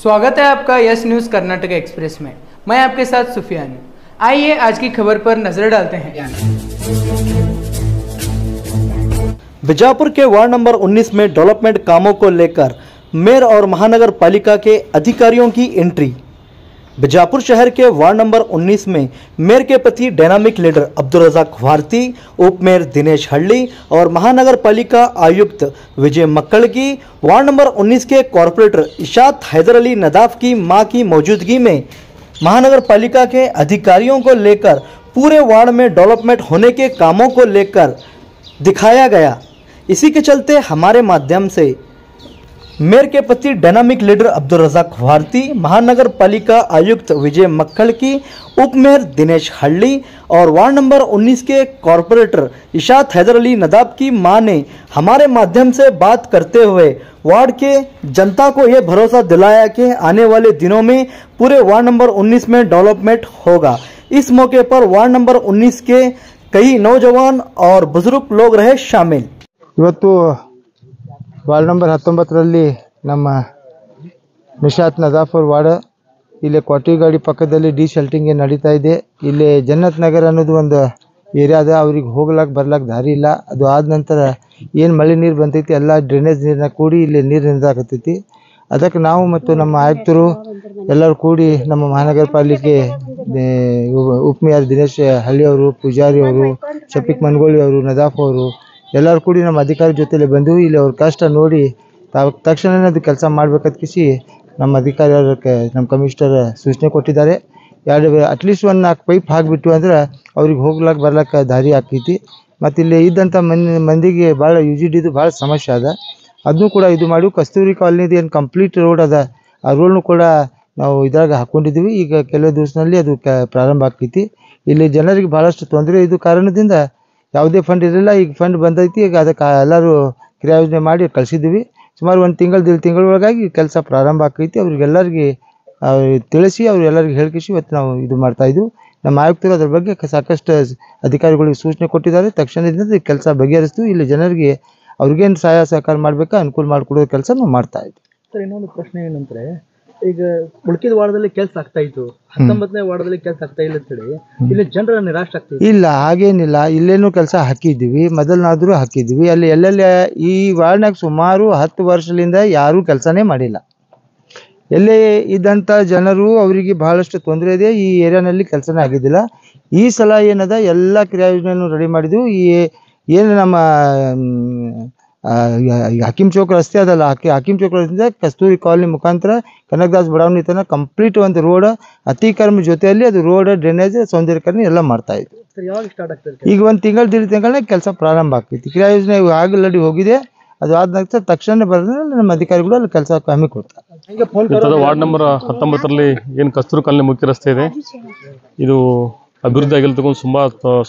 स्वागत है आपका यस न्यूज़ कर्नाटक एक्सप्रेस में। मैं आपके साथ सुफियान हूं। आइए आज की खबर पर नजर डालते हैं। बीजापुर के वार्ड नंबर 19 में डेवलपमेंट कामों को लेकर मेयर और महानगर पालिका के अधिकारियों की एंट्री। बीजापुर शहर के वार्ड नंबर 19 में मेयर के पति डायनामिक लीडर अब्दुल रज़ाक भारती, उप मेयर दिनेश हल्ली और महानगर पालिका आयुक्त विजय मक्कड़गी, वार्ड नंबर 19 के कॉरपोरेटर इशात हैदर अली नदाफ की मां की मौजूदगी में महानगर पालिका के अधिकारियों को लेकर पूरे वार्ड में डेवलपमेंट होने के कामों को लेकर दिखाया गया। इसी के चलते हमारे माध्यम से मेयर के पति डायनामिक लीडर अब्दुल रज़ाक भारती, महानगर पालिका आयुक्त विजय मक्कड़गी, उप मेयर दिनेश हल्ली और वार्ड नंबर 19 के कॉरपोरेटर इशात हैदर अली नदाब की मां ने हमारे माध्यम से बात करते हुए वार्ड के जनता को यह भरोसा दिलाया कि आने वाले दिनों में पूरे वार्ड नंबर 19 में डेवलपमेंट होगा। इस मौके पर वार्ड नंबर 19 के कई नौजवान और बुजुर्ग लोग रहे शामिल। ಇವತ್ತು ವಾರ್ಡ್ ನಂಬರ್ 19ರಲ್ಲಿ ನಮ್ಮ ನಿಶಾತ್ ನದಾಫರ್ ವಾರ್ಡ್ ಇಲ್ಲಿ ಕ್ವಾಟಿಗಾಡಿ ಪಕ್ಕದಲ್ಲಿ ಡಿಶೆಲ್ಟಿಂಗ್ ನಡೀತಾ ಇದೆ। ಇಲ್ಲಿ ಜನ್ನತ್ ನಗರ ಅನ್ನೋದು ಒಂದು ಏರಿಯಾ ಅದ, ಅವ್ರಿಗೆ ಹೋಗ್ಲಾಕ್ ಬರ್ಲಾಕ್ ದಾರಿ ಇಲ್ಲ। ಅದು ಆದ ನಂತರ ಏನು ಮಳೆ ನೀರು ಬಂತೈತಿ ಎಲ್ಲ ಡ್ರೈನೇಜ್ ನೀರನ್ನ ಕೂಡಿ ಇಲ್ಲಿ ನೀರು ನಿಂದಾಕತ್ತೈತಿ। ಅದಕ್ಕೆ ನಾವು ಮತ್ತು ನಮ್ಮ ಆಯುಕ್ತರು ಎಲ್ಲರೂ ಕೂಡಿ ನಮ್ಮ ಮಹಾನಗರ ಪಾಲಿಕೆ ಉಪ ಮೇಯರ್ ದಿನೇಶ್ ಹಳ್ಳಿ ಅವರು, ಪೂಜಾರಿ ಅವರು, ಶಫೀಕ್ ಮನ್ಗೋಳಿ ಅವರು, ನದಾಫ್ ಅವರು ಎಲ್ಲರೂ ಕೂಡಿ ನಮ್ಮ ಅಧಿಕಾರಿ ಜೊತೆಲಿ ಬಂದು ಇಲ್ಲಿ ಅವ್ರ ಕಷ್ಟ ನೋಡಿ ತಕ್ಷಣವೇ ಅದು ಕೆಲಸ ಮಾಡ್ಬೇಕಂತ ಕಿಸಿ ನಮ್ಮ ಅಧಿಕಾರಿ ನಮ್ಮ ಕಮಿಷನರ್ ಸೂಚನೆ ಕೊಟ್ಟಿದ್ದಾರೆ। ಅಟ್ಲೀಸ್ಟ್ 4 ಪೈಪ್ ಹಾಕಿಬಿಟ್ಟು ಅಂದ್ರೆ ಅವ್ರಿಗೆ ಹೋಗ್ಲಾಕ ಬರ್ಲಾಕ ದಾರಿ ಆಕೈತಿ। ಮತ್ತು ಇಲ್ಲಿ ಇದ್ದಂಥ ಮಂದಿಗೆ ಭಾಳ UGDದು ಭಾಳ ಸಮಸ್ಯೆ ಅದ, ಅದನ್ನು ಕೂಡ ಇದು ಮಾಡಿ ಕಸ್ತೂರಿ ಕಾಲನಿದು ಏನು ಕಂಪ್ಲೀಟ್ ರೋಡ್ ಅದ ಆ ರೋಡ್ನು ಕೂಡ ನಾವು ಇದ್ರಾಗ ಹಾಕ್ಕೊಂಡಿದ್ದೀವಿ। ಈಗ ಕೆಲವು ದಿವಸದಲ್ಲಿ ಅದು ಪ್ರಾರಂಭ ಆಕೈತಿ। ಇಲ್ಲಿ ಜನರಿಗೆ ಭಾಳಷ್ಟು ತೊಂದರೆ ಇದು ಕಾರಣದಿಂದ ಯಾವುದೇ ಫಂಡ್ ಇರಲಿಲ್ಲ, ಈಗ ಫಂಡ್ ಬಂದೈತಿ। ಈಗ ಅದಕ್ಕೆ ಎಲ್ಲರೂ ಕ್ರಿಯಾ ಯೋಜನೆ ಮಾಡಿ ಕಳಿಸಿದ್ದೀವಿ। ಸುಮಾರು 1 ತಿಂಗಳೊಳಗಾಗಿ ಕೆಲಸ ಪ್ರಾರಂಭ ಆಕೈತಿ। ಅವ್ರಿಗೆಲ್ಲರಿಗೆ ತಿಳಿಸಿ ಅವ್ರೆಲ್ಲರಿಗೆ ಹೇಳಿಕಿಸಿ ಇವತ್ತು ನಾವು ಇದು ಮಾಡ್ತಾಯಿದ್ವಿ। ನಮ್ಮ ಆಯುಕ್ತರು ಅದ್ರ ಬಗ್ಗೆ ಸಾಕಷ್ಟು ಅಧಿಕಾರಿಗಳಿಗೆ ಸೂಚನೆ ಕೊಟ್ಟಿದ್ದಾರೆ। ತಕ್ಷಣದಿಂದ ಕೆಲಸ ಬಗೆಹರಿಸ್ತು ಇಲ್ಲಿ ಜನರಿಗೆ ಅವ್ರಿಗೇನು ಸಹಾಯ ಸಹಕಾರ ಮಾಡಬೇಕಾ ಅನುಕೂಲ ಮಾಡಿಕೊಡೋ ಕೆಲಸ ನಾವು ಮಾಡ್ತಾಯಿದ್ವಿ। ಸರ್, ಇನ್ನೊಂದು ಪ್ರಶ್ನೆ ಏನಂದ್ರೆ, ಈಗ ಉಳ್ಕಿದ ವಾರ್ಡದಲ್ಲಿ ಕೆಲಸ ಆಗ್ತಾ ಇತ್ತು, 19ನೇ ವಾರ್ಡದಲ್ಲಿ ಕೆಲಸ ಆಗ್ತಾ ಇಲ್ಲ ಅಂತೇಳಿ ಇಲ್ಲಿ ಜನರ ನಿರಾಶೆ ಆಗ್ತಾ ಇದೆ। ಇಲ್ಲ, ಹಾಗೇನಿಲ್ಲ, ಇಲ್ಲೇನು ಕೆಲಸ ಹಾಕಿದ್ದೀವಿ, ಮೊದಲನಾದರೂ ಹಾಕಿದ್ದೀವಿ। ಅಲ್ಲಿ ಎಲ್ಲೆಲ್ಲಿ ಈ ವಾರ್ಡ್ನಾಗ ಸುಮಾರು 10 ವರ್ಷದಿಂದ ಯಾರೂ ಕೆಲಸನೇ ಮಾಡಿಲ್ಲ। ಎಲ್ಲೇ ಇದ್ದಂಥ ಜನರು ಅವರಿಗೆ ಬಹಳಷ್ಟು ತೊಂದರೆ ಇದೆ, ಈ ಏರಿಯಾನಲ್ಲಿ ಕೆಲಸನೇ ಆಗಿದ್ದಿಲ್ಲ। ಈ ಸಲ ಏನದ ಎಲ್ಲ ಕ್ರಿಯಾ ಯೋಜನೆಯನ್ನು ರೆಡಿ ಮಾಡಿದ್ವಿ। ಈ ಏನು ನಮ್ಮ ಹಕೀಮ್ ಚೌಕ್ ರಸ್ತೆ ಅದಲ್ಲ, ಹಕೀಮ್ ಚೌಕ್ ರಸ್ತೆಯಿಂದ ಕಸ್ತೂರಿ ಕಾಲನಿ ಮುಖಾಂತರ ಕನಕದಾಸ್ ಬಡಾವಣೆ ತನಕ ಕಂಪ್ಲೀಟ್ ಒಂದು ರೋಡ್ ಅತಿಕ್ರಮ ಜೊತೆಯಲ್ಲಿ ಅದು ರೋಡ್ ಡ್ರೈನೇಜ್ ಸೌಂದರ್ಯೀಕರಣ ಎಲ್ಲ ಮಾಡ್ತಾ ಇದ್ವಿ। ಯಾವಾಗ ಸ್ಟಾರ್ಟ್ ಆಗ್ತದೆ? ಈಗ 1 ತಿಂಗಳು 1.5 ತಿಂಗಳನ್ನ ಕೆಲಸ ಪ್ರಾರಂಭ ಆಗ್ತೈತಿ। ಕ್ರಿಯಾ ಯೋಜನೆ ಆಲ್ರೆಡಿ ಹೋಗಿದೆ, ಅದು ಆದ ನಂತರ ತಕ್ಷಣ ಬರೆದ್ರೆ ನಮ್ಮ ಅಧಿಕಾರಿಗಳು ಅಲ್ಲಿ ಕೆಲಸ ಹಮ್ಮಿಕೊಡ್ತಾರೆ। ವಾರ್ಡ್ ನಂಬರ್ 19ರಲ್ಲಿ ಏನು ಕಸ್ತೂರಿ ಕಾಲನಿ ಮುಖ್ಯ ರಸ್ತೆ ಇದೆ, ಇದು ಅಭಿವೃದ್ಧಿ ಆಗಿಲ್ಲ ತಗೊಂಡು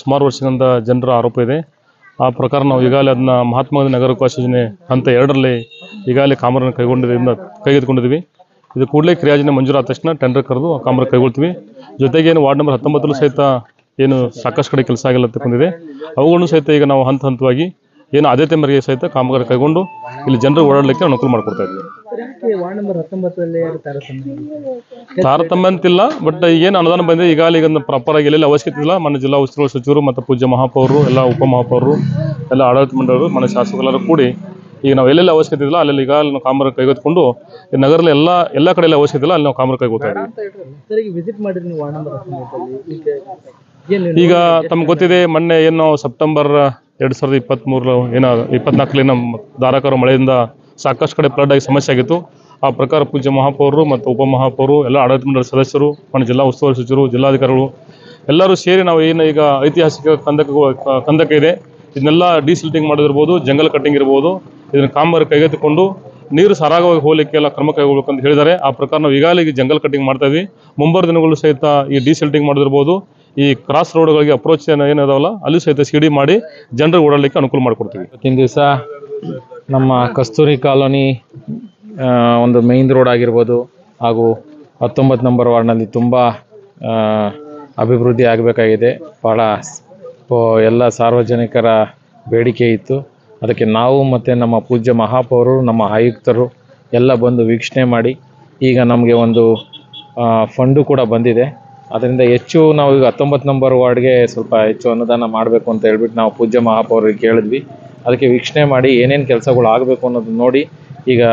ಸುಮಾರು ವರ್ಷಗಳಿಂದ ಜನರ ಆರೋಪ ಇದೆ। ಆ ಪ್ರಕಾರ ನಾವು ಈಗಾಗಲೇ ಅದನ್ನ ಮಹಾತ್ಮ ಗಾಂಧಿ ನಗರ ವಿಕಾಸ ಯೋಜನೆ ಹಂತ 2ರಲ್ಲಿ ಈಗಾಗಲೇ ಕಾಮಗಾರಿಯನ್ನು ಕೈಗೆತ್ತಿಕೊಂಡಿದ್ದೀವಿ। ಇದು ಕೂಡಲೇ ಕ್ರಿಯಾ ಯೋಜನೆ ಮಂಜೂರಾದ ತಕ್ಷಣ ಟೆಂಡರ್ ಕರೆದು ಕಾಮಗಾರಿ ಕೈಗೊಳ್ತೀವಿ। ಜೊತೆಗೆ ಏನು ವಾರ್ಡ್ ನಂಬರ್ 19 ಸಹಿತ ಏನು ಸಾಕಷ್ಟು ಕಡೆ ಕೆಲಸ ಆಗಿಲ್ಲ ತಗೊಂಡಿದೆ, ಅವುಗಳನ್ನು ಸಹಿತ ಈಗ ನಾವು ಹಂತವಾಗಿ ಏನು ಆದ್ಯತೆ ಮೇರೆಗೆ ಸಹಿತ ಕಾಮಗಾರಿ ಕೈಗೊಂಡು ಇಲ್ಲಿ ಜನರು ಓಡಾಡಲಿಕ್ಕೆ ಅನುಕೂಲ ಮಾಡಿಕೊಡ್ತಾ ಇದ್ವಿ। ವಾರ್ಡ್ ನಂಬರ್ 19ರಲ್ಲಿ ತಾರತಮ್ಯ ಅಂತಿಲ್ಲ, ಬಟ್ ಏನು ಅನುದಾನ ಬಂದಿದೆ ಈಗಾಗಲೇ ಈಗ ಪ್ರಾಪರ್ ಆಗಿ ಎಲ್ಲೆಲ್ಲ ಅವಶ್ಯಕತೆ ಇಲ್ಲ। ಮನೆ ಜಿಲ್ಲಾ ಉಸ್ತುವಾರಿ ಸಚಿವರು ಮತ್ತು ಪೂಜ್ಯ ಮಹಾಪೌರರು, ಎಲ್ಲ ಉಪಮಹಾಪೌರರು, ಎಲ್ಲ ಆಡಳಿತ ಮಂಡಳಿಗಳು, ಮನೆ ಶಾಸಕರೆಲ್ಲರೂ ಕೂಡಿ ಈಗ ನಾವು ಎಲ್ಲೆಲ್ಲ ಅವಶ್ಯಕತೆ ಇಲ್ಲ ಅಲ್ಲೆಲ್ಲ ಈಗಾಗಲೇ ನಾವು ಕಾಮಗಾರಿ ಕೈಗೆತ್ತಿಕೊಂಡು ನಗರಲ್ಲಿ ಎಲ್ಲ ಕಡೆ ಎಲ್ಲ ಅವಶ್ಯಕತೆ ಇಲ್ಲ ಅಲ್ಲಿ ನಾವು ಕಾಮಗಾರಿ ಕೈಗೊಳ್ತಾ ಇದ್ದೀವಿ। ಈಗ ತಮ್ಗೆ ಗೊತ್ತಿದೆ, ಮೊನ್ನೆ ಏನು ಸೆಪ್ಟೆಂಬರ್ 2023 ಏನೋ 24ರಲ್ಲಿ ನಮ್ಮ ಧಾರಾಕಾರ ಮಳೆಯಿಂದ ಸಾಕಷ್ಟು ಕಡೆ ಫ್ಲಡ್ ಆಗಿ ಸಮಸ್ಯೆ ಆಗಿತ್ತು। ಆ ಪ್ರಕಾರ ಪೂಜ್ಯ ಮಹಾಪೌರರು ಮತ್ತು ಉಪಮಹಾಪೌರರು, ಎಲ್ಲ ಆಡಳಿತ ಮಂಡಳಿ ಸದಸ್ಯರು, ಮನೆ ಜಿಲ್ಲಾ ಉಸ್ತುವಾರಿ ಸಚಿವರು, ಜಿಲ್ಲಾಧಿಕಾರಿಗಳು ಎಲ್ಲರೂ ಸೇರಿ ನಾವು ಏನು ಈಗ ಐತಿಹಾಸಿಕ ಕಂದಕ ಇದೆ ಇದನ್ನೆಲ್ಲ ಡಿಸಿಲ್ಟಿಂಗ್ ಮಾಡೋದಿರ್ಬೋದು, ಜಂಗಲ್ ಕಟ್ಟಿಂಗ್ ಇರ್ಬೋದು, ಇದನ್ನು ಕಾಮಗಾರಿ ಕೈಗೆತ್ತಿಕೊಂಡು ನೀರು ಸರಾಗವಾಗಿ ಹೋಗಲಿಕ್ಕೆ ಎಲ್ಲ ಕ್ರಮ ಕೈಗೊಳ್ಳಬೇಕು ಅಂತ ಹೇಳಿದ್ದಾರೆ। ಆ ಪ್ರಕಾರ ನಾವು ಈಗಾಗಲೇ ಜಂಗಲ್ ಕಟ್ಟಿಂಗ್ ಮಾಡ್ತಾ ಇದ್ವಿ। ಮುಂಬರುವ ದಿನಗಳು ಸಹಿತ ಈ ಡಿಸಿಲ್ಟಿಂಗ್ ಮಾಡೋದಿರ್ಬೋದು, ಈ ಕ್ರಾಸ್ ರೋಡ್ಗಳಿಗೆ ಅಪ್ರೋಚ್ ಏನಿದಾವಲ್ಲ ಅಲ್ಲಿ ಸಹಿತ ಸಿಡಿ ಮಾಡಿ ಜನರಿಗೆ ಓಡಾಡಲಿಕ್ಕೆ ಅನುಕೂಲ ಮಾಡಿಕೊಡ್ತೀವಿ। ಇವತ್ತಿನ ದಿವಸ ನಮ್ಮ ಕಸ್ತೂರಿ ಕಾಲೋನಿ ಒಂದು ಮೇನ್ ರೋಡ್ ಆಗಿರ್ಬೋದು ಹಾಗೂ 19 ನಂಬರ್ ವಾರ್ಡ್ನಲ್ಲಿ ತುಂಬ ಅಭಿವೃದ್ಧಿ ಆಗಬೇಕಾಗಿದೆ। ಭಾಳ ಎಲ್ಲ ಸಾರ್ವಜನಿಕರ ಬೇಡಿಕೆ ಇತ್ತು। ಅದಕ್ಕೆ ನಾವು ಮತ್ತು ನಮ್ಮ ಪೂಜ್ಯ ಮಹಾಪೌರರು, ನಮ್ಮ ಆಯುಕ್ತರು ಎಲ್ಲ ಬಂದು ವೀಕ್ಷಣೆ ಮಾಡಿ ಈಗ ನಮಗೆ ಒಂದು ಫಂಡು ಕೂಡ ಬಂದಿದೆ. ಅದರಿಂದ ಹೆಚ್ಚು ನಾವು ಈಗ 19 ನಂಬರ್ ವಾರ್ಡ್ಗೆ ಸ್ವಲ್ಪ ಹೆಚ್ಚು ಅನುದಾನ ಮಾಡಬೇಕು ಅಂತ ಹೇಳ್ಬಿಟ್ಟು ನಾವು ಪೂಜ್ಯ ಮಹಾಪೌರಿಗೆ ಕೇಳಿದ್ವಿ. ಅದಕ್ಕೆ ವೀಕ್ಷಣೆ ಮಾಡಿ ಏನೇನು ಕೆಲಸಗಳು ಆಗಬೇಕು ಅನ್ನೋದನ್ನ ನೋಡಿ ಈಗ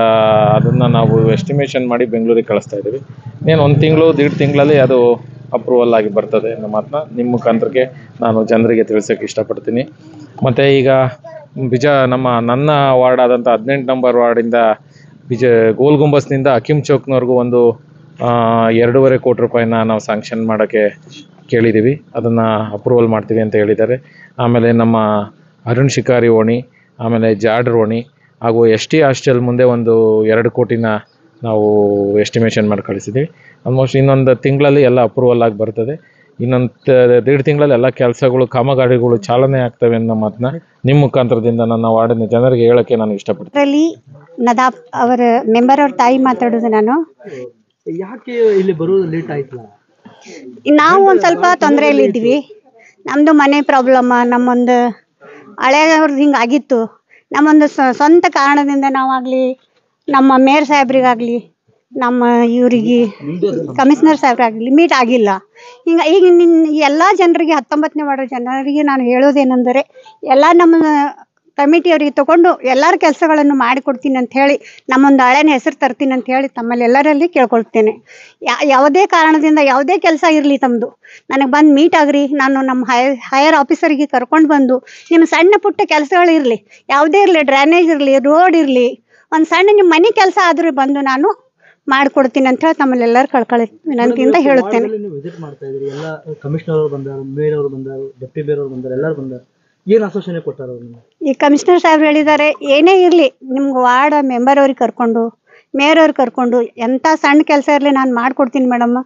ಅದನ್ನು ನಾವು ಎಸ್ಟಿಮೇಷನ್ ಮಾಡಿ ಬೆಂಗಳೂರಿಗೆ ಕಳಿಸ್ತಾ ಇದ್ದೀವಿ. ಏನು 1 ತಿಂಗಳು 1.5 ತಿಂಗಳಲ್ಲಿ ಅದು ಅಪ್ರೂವಲ್ ಆಗಿ ಬರ್ತದೆ ಅನ್ನೋ ಮಾತನ್ನ ನಿಮ್ಮ ಮುಖಾಂತರಕ್ಕೆ ನಾನು ಜನರಿಗೆ ತಿಳಿಸೋಕ್ಕೆ ಇಷ್ಟಪಡ್ತೀನಿ. ಮತ್ತು ಈಗ ನನ್ನ ವಾರ್ಡ್ ಆದಂಥ 18 ನಂಬರ್ ವಾರ್ಡಿಂದ ಗೋಲ್ ಗುಂಬಸ್ನಿಂದ ಹಕೀಮ್ ಚೌಕ್ನವರೆಗೂ ಒಂದು 2.5 ಕೋಟಿ ರೂಪಾಯಿನ ನಾವು ಸ್ಯಾಂಕ್ಷನ್ ಮಾಡೋಕ್ಕೆ ಕೇಳಿದ್ದೀವಿ. ಅದನ್ನು ಅಪ್ರೂವಲ್ ಮಾಡ್ತೀವಿ ಅಂತ ಹೇಳಿದ್ದಾರೆ. ಆಮೇಲೆ ನಮ್ಮ ಅರುಣ್ ಶಿಕಾರಿ ಓಣಿ, ಆಮೇಲೆ ಜಾಡ್ರ್ ಓಣಿ ಹಾಗೂ ST ಹಾಸ್ಟೆಲ್ ಮುಂದೆ ಒಂದು 2 ಕೋಟಿನ ನಾವು ಎಸ್ಟಿಮೇಷನ್ ಮಾಡಿ ಕಳಿಸಿದ್ದೀವಿ. ಆಲ್ಮೋಸ್ಟ್ ಇನ್ನೊಂದು ತಿಂಗಳಲ್ಲಿ ಎಲ್ಲ ಅಪ್ರೂವಲ್ ಆಗಿ ಬರ್ತದೆ. ಇನ್ನೊಂದು 1.5 ತಿಂಗಳಲ್ಲಿ ಎಲ್ಲ ಕೆಲಸಗಳು ಕಾಮಗಾರಿಗಳು ಚಾಲನೆ ಆಗ್ತವೆ ಅನ್ನೋ ಮಾತನ್ನ ನಿಮ್ಮ ಮುಖಾಂತರದಿಂದ ನನ್ನ ವಾರ್ಡಿನ ಜನರಿಗೆ ಹೇಳೋಕ್ಕೆ ನಾನು ಇಷ್ಟಪಡ್ತೀನಿ. ಅದರಲ್ಲಿ ನದಾಫ್ ಅವರ ಮೆಂಬರ್ ಅವ್ರ ತಾಯಿ ಮಾತಾಡೋದು. ನಾನು ಯಾಕೆ ಇಲ್ಲಿ ಬರೋದು ಲೇಟ್ ಆಯ್ತಲ್ಲ? ನಾವು ಒಂದು ಸ್ವಲ್ಪ ತೊಂದರೆಯಲ್ಲಿ ಇದ್ವಿ. ನಮ್ಮದು ಮನೆ ಪ್ರಾಬ್ಲಮ್, ನಮ್ಮೊಂದು ಹಳೆಯವ್ರದ್ದು ಹಿಂಗೆ ಆಗಿತ್ತು. ನಮ್ಮೊಂದು ಸ್ವಂತ ಕಾರಣದಿಂದ ನಾವಾಗಲಿ, ನಮ್ಮ ಮೇಯರ್ ಸಾಹೇಬ್ರಿಗಾಗಲಿ, ನಮ್ಮ ಇವರಿಗೆ ಕಮಿಷನರ್ ಸಾಹೇಬ್ರಾಗಲಿ ಮೀಟ್ ಆಗಿಲ್ಲ. ಈಗ ಎಲ್ಲ ಜನರಿಗೆ 19ನೇ ವಾರ್ಡ್ ಜನರಿಗೆ ನಾನು ಹೇಳೋದೇನೆಂದರೆ, ಎಲ್ಲ ನಮ್ಮ ಕಮಿಟಿಯವರಿಗೆ ತಗೊಂಡು ಎಲ್ಲರ ಕೆಲಸಗಳನ್ನು ಮಾಡಿಕೊಡ್ತೀನಿ ಅಂತ ಹೇಳಿ, ನಮ್ಮೊಂದು ಹಳೆನ ಹೆಸರು ತರ್ತೀನಿ ಅಂತ ಹೇಳಿ ತಮ್ಮಲ್ಲಿ ಎಲ್ಲರಲ್ಲಿ ಕೇಳ್ಕೊಳ್ತೇನೆ. ಯಾವುದೇ ಕಾರಣದಿಂದ ಯಾವುದೇ ಕೆಲಸ ಇರಲಿ ತಮ್ಮದು ನನಗೆ ಬಂದು ಮೀಟ್ ಆಗ್ರಿ. ನಾನು ನಮ್ಮ ಹೈಯರ್ ಆಫೀಸರಿಗೆ ಕರ್ಕೊಂಡು ಬಂದು ನಿಮ್ಮ ಸಣ್ಣ ಪುಟ್ಟ ಕೆಲಸಗಳಿರಲಿ, ಯಾವುದೇ ಇರಲಿ, ಡ್ರೈನೇಜ್ ಇರಲಿ, ರೋಡ್ ಇರಲಿ, ಒಂದು ಸಣ್ಣ ನಿಮ್ಮ ಮನೆ ಕೆಲಸ ಆದರೂ ಬಂದು ನಾನು ಮಾಡಿಕೊಡ್ತೀನಿ ಅಂತ ಹೇಳಿ ತಮ್ಮಲ್ಲಿ ಎಲ್ಲರೂ ಕಳ್ಕೊಳ್ಳಿ ವಿನಂತಿಯಿಂದ ಹೇಳುತ್ತೇನೆ. ವಿಸಿಟ್ ಮಾಡ್ತಾ ಇದ್ರಿ, ಎಲ್ಲ ಕಮಿಷನರ್ ಅವರು ಬಂದಾರು, ಮೇಯರ್ ಅವರು ಬಂದಾರು, ಡೆಪ್ಟಿ ಮೇಯರ್ ಅವರು ಬಂದಾರು, ಎಲ್ಲರೂ ಬಂದಾರು. ಏನು ಆಶ್ವಾಸನೆ ಕೊಟ್ಟಾರ? ಈ ಕಮಿಷನರ್ ಸಾಹೇಬ್ರು ಹೇಳಿದ್ದಾರೆ, ಏನೇ ಇರಲಿ ನಿಮ್ಗೆ ವಾರ್ಡ್ ಮೆಂಬರ್ ಅವ್ರಿಗೆ ಕರ್ಕೊಂಡು, ಮೇಯರ್ ಅವ್ರಿಗೆ ಕರ್ಕೊಂಡು ಎಂಥ ಸಣ್ಣ ಕೆಲಸ ಇರಲಿ ನಾನು ಮಾಡಿಕೊಡ್ತೀನಿ ಮೇಡಮ್,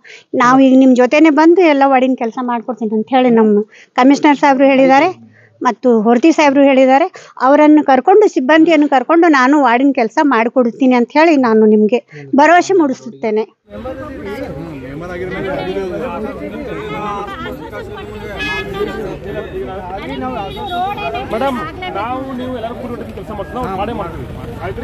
ನಾವು ಈಗ ನಿಮ್ಮ ಜೊತೆನೇ ಬಂದು ಎಲ್ಲ ವಾರ್ಡಿನ ಕೆಲಸ ಮಾಡಿಕೊಡ್ತೀನಿ ಅಂತ ಹೇಳಿ ನಮ್ಮ ಕಮಿಷನರ್ ಸಾಹೇಬ್ರು ಹೇಳಿದ್ದಾರೆ. ಮತ್ತು ಹೊರತಿ ಸಾಹೇಬ್ರು ಹೇಳಿದ್ದಾರೆ, ಅವರನ್ನು ಕರ್ಕೊಂಡು, ಸಿಬ್ಬಂದಿಯನ್ನು ಕರ್ಕೊಂಡು ನಾನು ವಾರ್ಡಿನ ಕೆಲಸ ಮಾಡಿಕೊಡ್ತೀನಿ ಅಂತ ಹೇಳಿ ನಾನು ನಿಮಗೆ ಭರವಸೆ ಮೂಡಿಸುತ್ತೇನೆ. ಮೇಡಮ್, ನಾವು ನೀವು ಎಲ್ಲರೂ ಕೂಡಿ ಕೆಲಸ ಮಾಡ್ತೀವಿ, ನಾವು ಮಾಡೇ ಮಾಡ್ತೀವಿ. ಆಯ್ತು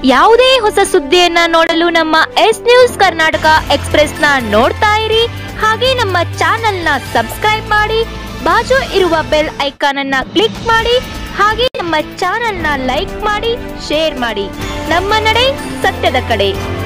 ಯಾವುದೇ ಹೊಸ ಸುದ್ದಿಯನ್ನ ನೋಡಲು ನಮ್ಮ ಎಸ್ ನ್ಯೂಸ್ ಕರ್ನಾಟಕ ಎಕ್ಸ್ಪ್ರೆಸ್ ನ ನೋಡ್ತಾ ಇರಿ. ಹಾಗೆ ನಮ್ಮ ಚಾನೆಲ್ ನ ಸಬ್ಸ್ಕ್ರೈಬ್ ಮಾಡಿ, ಬಾಜು ಇರುವ ಬೆಲ್ ಐಕಾನ್ ಅನ್ನ ಕ್ಲಿಕ್ ಮಾಡಿ. ಹಾಗೆ ನಮ್ಮ ಚಾನೆಲ್ ನ ಲೈಕ್ ಮಾಡಿ, ಶೇರ್ ಮಾಡಿ. ನಮ್ಮ ನಡೆ ಸತ್ಯದ ಕಡೆ.